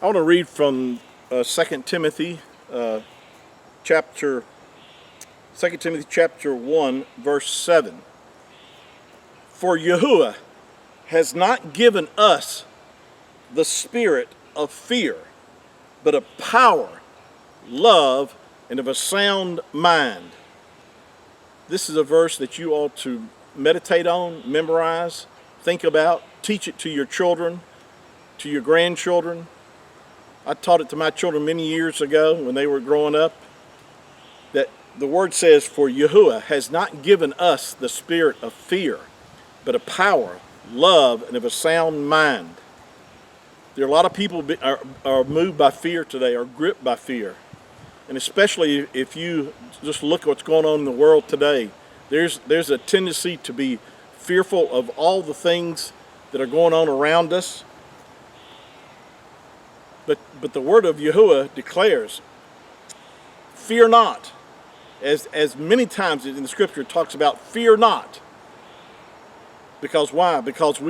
I want to read from 2 Timothy chapter 2 Timothy chapter 1 verse 7. For Yahuah has not given us the spirit of fear, but of power, love, and of a sound mind. This is a verse that you ought to meditate on, memorize, think about, teach it to your children, to your grandchildren. I taught it to my children many years ago when they were growing up, that the word says, for Yahuah has not given us the spirit of fear, but of power, love, and of a sound mind. There are a lot of people are moved by fear today, are gripped by fear. And especially if you just look at what's going on in the world today, there's a tendency to be fearful of all the things that are going on around us. But the word of Yahuah declares, fear not. As many times in the scripture it talks about fear not. Because why? Because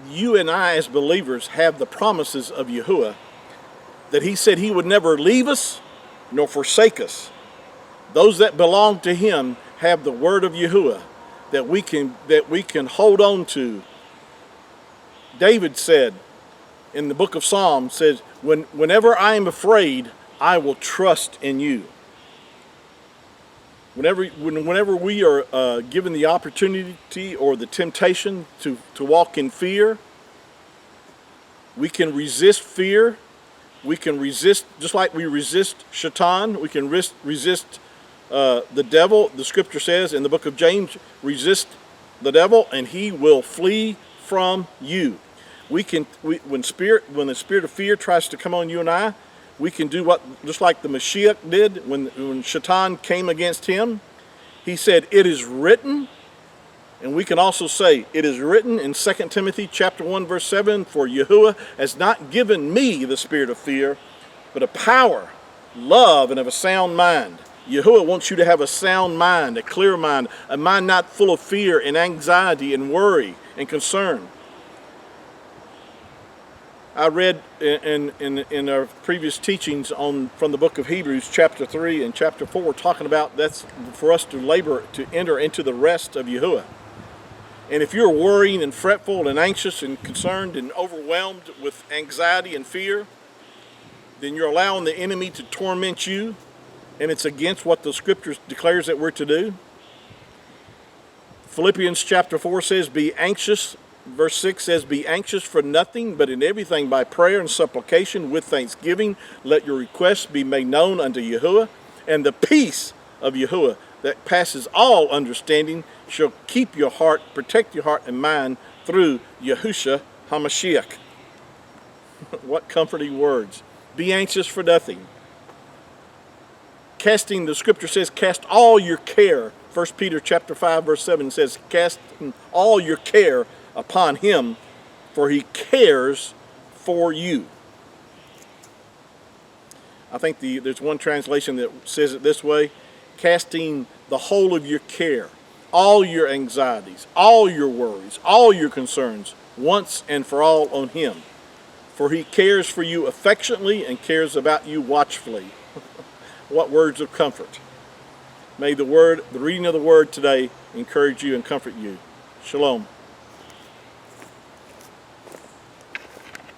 you and I as believers have the promises of Yahuah, that he said he would never leave us nor forsake us. Those that belong to him have the word of Yahuah that we can hold on to. David said in the book of Psalms, says, whenever I am afraid, I will trust in you. Whenever we are given the opportunity or the temptation to walk in fear, we can resist fear. We can resist, just like we resist Shaitan, we can resist the devil. The scripture says in the book of James, resist the devil and he will flee from you. When the spirit of fear tries to come on you and I, we can do just like the Mashiach did when Shaitan came against him. He said, it is written. And we can also say, it is written in 2 Timothy chapter 1 verse 7, for Yahuah has not given me the spirit of fear, but of power, love, and of a sound mind. Yahuah wants you to have a sound mind, a clear mind, a mind not full of fear and anxiety and worry and concern. I read in our previous teachings from the book of Hebrews chapter 3 and chapter 4 talking about that's for us to labor to enter into the rest of Yahuah. And if you're worrying and fretful and anxious and concerned and overwhelmed with anxiety and fear, then you're allowing the enemy to torment you, and it's against what the scripture declares that we're to do. Philippians chapter 4 says, be anxious. Verse 6 says, be anxious for nothing, but in everything by prayer and supplication with thanksgiving, let your requests be made known unto Yahuah, and the peace of Yahuah that passes all understanding shall keep your heart, protect your heart and mind through Yahushua HaMashiach. What comforting words. Be anxious for nothing. The scripture says, cast all your care. 1 Peter chapter 5 verse 7 says, cast all your care upon him, for he cares for you. I think there's one translation that says it this way, casting the whole of your care, all your anxieties, all your worries, all your concerns, once and for all on him. For he cares for you affectionately and cares about you watchfully. What words of comfort. May the reading of the word today encourage you and comfort you. Shalom.